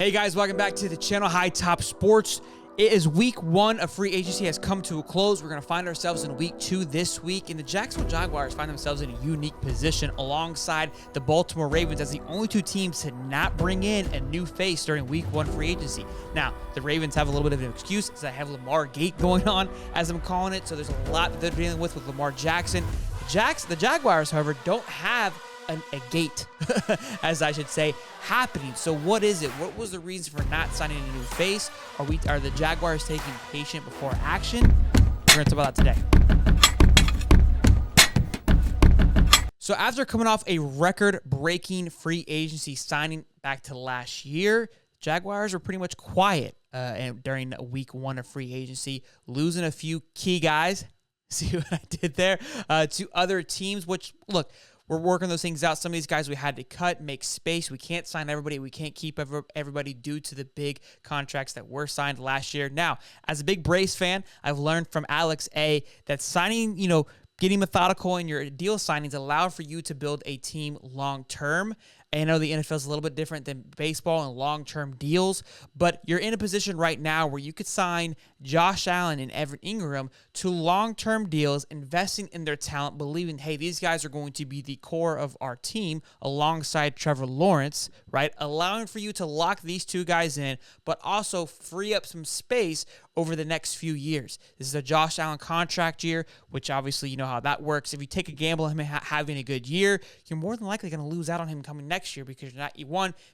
Hey guys, welcome back to the channel, Hightop Sports. It is week one of free agency has come to a close. We're going to find ourselves in week two this week, and the Jacksonville Jaguars find themselves in a unique position alongside the Baltimore Ravens as the only two teams to not bring in a new face during week one free agency. Now, the Ravens have a little bit of an excuse as I have Lamar Gate going on, as I'm calling it, so there's a lot that they're dealing with Lamar Jackson. The Jaguars, however, don't have a gate, as I should say, happening. So what is it? What was the reason for not signing a new face? Are the Jaguars taking patient before action? We're going to talk about that today. So after coming off a record-breaking free agency signing back to last year, Jaguars were pretty much quiet during week one of free agency, losing a few key guys. See what I did there? To other teams, which, look, we're working those things out. Some of these guys we had to cut, make space. We can't sign everybody. We can't keep everybody due to the big contracts that were signed last year. Now, as a big Braves fan, I've learned from Alex A that signing, getting methodical in your deal signings allowed for you to build a team long-term. I know the NFL is a little bit different than baseball and long-term deals, but you're in a position right now where you could sign Josh Allen and Evan Ingram to long-term deals, investing in their talent, believing, hey, these guys are going to be the core of our team alongside Trevor Lawrence, right? Allowing for you to lock these two guys in, but also free up some space over the next few years. This is a Josh Allen contract year, which obviously you know how that works. If you take a gamble on him having a good year, you're more than likely going to lose out on him coming next year because you're not,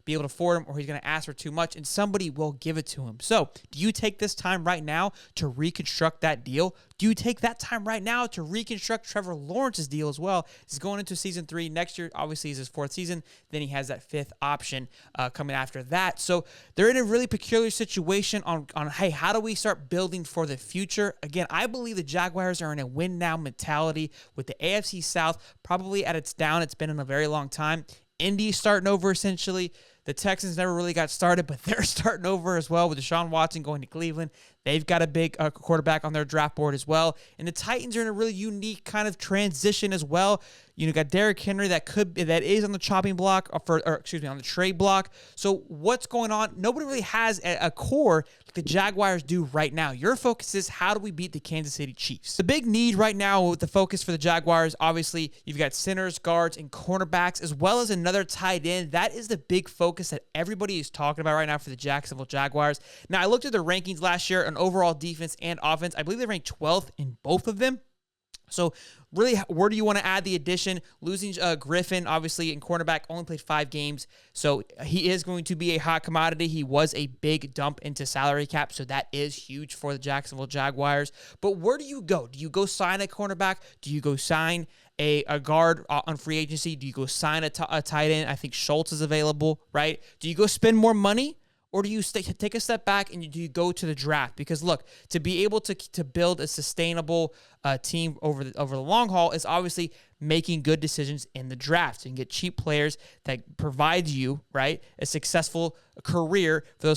be able to afford him, or he's going to ask for too much, and somebody will give it to him. So do you take this time right now to reconstruct that deal? Do you take that time right now to reconstruct Trevor Lawrence's deal as well? He's going into season 3 next year. Obviously, is his 4th season. Then he has that 5th option coming after that. So they're in a really peculiar situation on hey, how do we start building for the future? Again, I believe the Jaguars are in a win-now mentality with the AFC South probably at its down. It's been in a very long time. Indy starting over, essentially. The Texans never really got started, but they're starting over as well with Deshaun Watson going to Cleveland. They've got a big quarterback on their draft board as well. And the Titans are in a really unique kind of transition as well. You got Derrick Henry that is on the chopping block, on the trade block. So what's going on? Nobody really has a core like the Jaguars do right now. Your focus is how do we beat the Kansas City Chiefs? The big need right now with the focus for the Jaguars, obviously, you've got centers, guards, and cornerbacks, as well as another tight end. That is the big focus that everybody is talking about right now for the Jacksonville Jaguars. Now, I looked at the rankings last year on overall defense and offense. I believe they ranked 12th in both of them. So really, where do you want to add the addition? Losing Griffin, obviously, in cornerback, only played 5 games. So he is going to be a hot commodity. He was a big dump into salary cap, so that is huge for the Jacksonville Jaguars. But where do you go? Do you go sign a cornerback? Do you go sign a guard on free agency? Do you go sign a tight end? I think Schultz is available, right? Do you go spend more money? Or do you take a step back and do you go to the draft? Because look, to be able to build a sustainable team over the long haul is obviously making good decisions in the draft. So you can get cheap players that provide you, right, a successful career for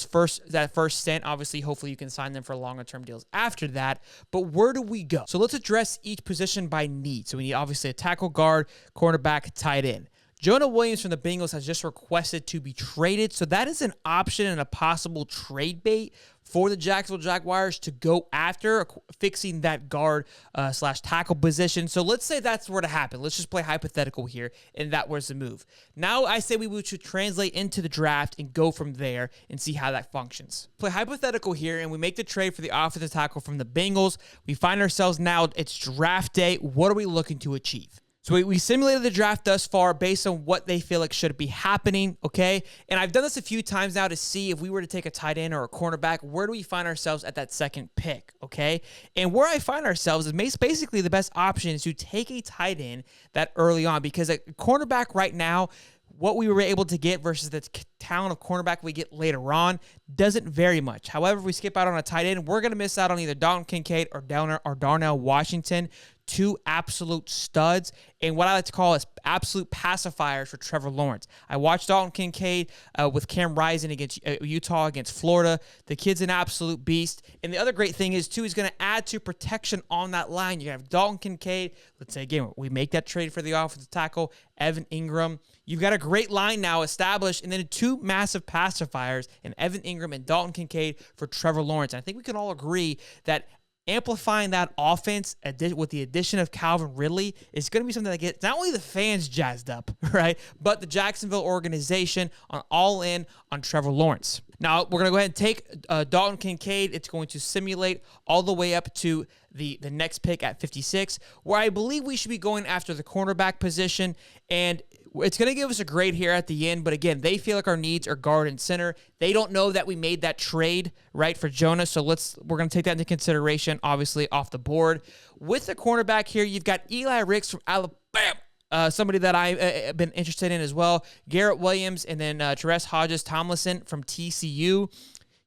that first stint. Obviously, hopefully you can sign them for longer term deals after that. But where do we go? So let's address each position by need. So we need obviously a tackle, guard, cornerback, tight end. Jonah Williams from the Bengals has just requested to be traded, so that is an option and a possible trade bait for the Jacksonville Jaguars to go after fixing that guard slash tackle position. So let's say that's where to happen. Let's just play hypothetical here, and that was the move. Now I say we should translate into the draft and go from there and see how that functions. Play hypothetical here, and we make the trade for the offensive tackle from the Bengals. We find ourselves now, it's draft day. What are we looking to achieve? So we simulated the draft thus far based on what they feel like should be happening, okay? And I've done this a few times now to see if we were to take a tight end or a cornerback, where do we find ourselves at that second pick, okay? And where I find ourselves is basically the best option is to take a tight end that early on, because a cornerback right now, what we were able to get versus the talent of cornerback we get later on doesn't vary much. However, if we skip out on a tight end, we're going to miss out on either Dalton Kincaid or Darnell Washington. two absolute studs and what I like to call as absolute pacifiers for Trevor Lawrence. I watched Dalton Kincaid with Cam Rising against Utah, against Florida. The kid's an absolute beast. And the other great thing is, too, he's going to add to protection on that line. You're going to have Dalton Kincaid. Let's say, again, we make that trade for the offensive tackle, Evan Ingram. You've got a great line now established, and then two massive pacifiers in Evan Ingram and Dalton Kincaid for Trevor Lawrence. And I think we can all agree that amplifying that offense with the addition of Calvin Ridley is going to be something that gets not only the fans jazzed up, right, but the Jacksonville organization all in on Trevor Lawrence. Now, we're going to go ahead and take Dalton Kincaid. It's going to simulate all the way up to the next pick at 56, where I believe we should be going after the cornerback position, and it's going to give us a grade here at the end, but again, they feel like our needs are guard and center. They don't know that we made that trade, right, for Jonah, so we're going to take that into consideration, obviously, off the board. With the cornerback here, you've got Eli Ricks from Alabama, somebody that I've been interested in as well, Garrett Williams, and then Terese Hodges-Tomlinson from TCU.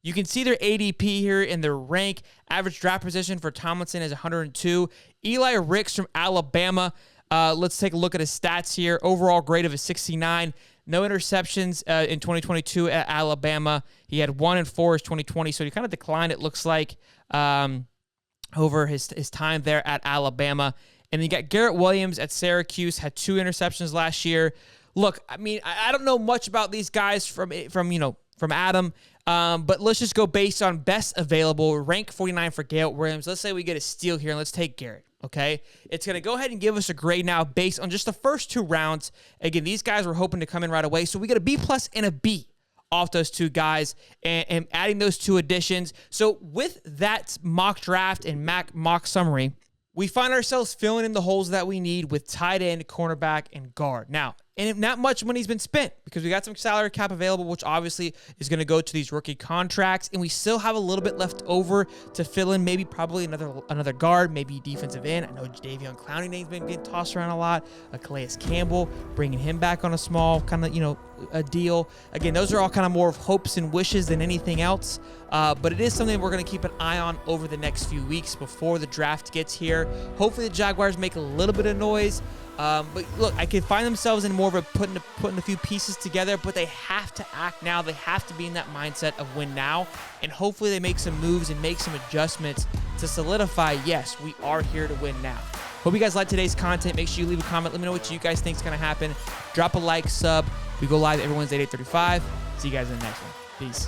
You can see their ADP here in their rank. Average draft position for Tomlinson is 102. Eli Ricks from Alabama. Let's take a look at his stats here. Overall grade of a 69. No interceptions in 2022 at Alabama. He had 1 and 4 in 2020, so he kind of declined, it looks like, over his time there at Alabama. And then you got Garrett Williams at Syracuse, had 2 interceptions last year. Look, I mean, I don't know much about these guys from Adam, but let's just go based on best available. Rank 49 for Garrett Williams. Let's say we get a steal here, and let's take Garrett. Okay, it's going to go ahead and give us a grade now based on just the first 2 rounds. Again, these guys were hoping to come in right away, so we got a B+ and a B off those 2 guys and adding those 2 additions. So with that mock draft and mock summary, we find ourselves filling in the holes that we need with tight end, cornerback, and guard. Now, and not much money's been spent because we got some salary cap available, which obviously is going to go to these rookie contracts, and we still have a little bit left over to fill in probably another guard, maybe defensive end. I know Jadeveon Clowney name's been getting tossed around a lot. Calais Campbell, bringing him back on a small kind of, a deal. Again, those are all kind of more of hopes and wishes than anything else, but it is something we're going to keep an eye on over the next few weeks before the draft gets here. Hopefully the Jaguars make a little bit of noise. But look, I could find themselves in more of a putting a few pieces together, but they have to act now. They have to be in that mindset of win now, and hopefully they make some moves and make some adjustments to solidify, yes, we are here to win now. Hope you guys like today's content. Make sure you leave a comment. Let me know what you guys think is going to happen. Drop a like, sub. We go live every Wednesday at 8:35. See you guys in the next one. Peace.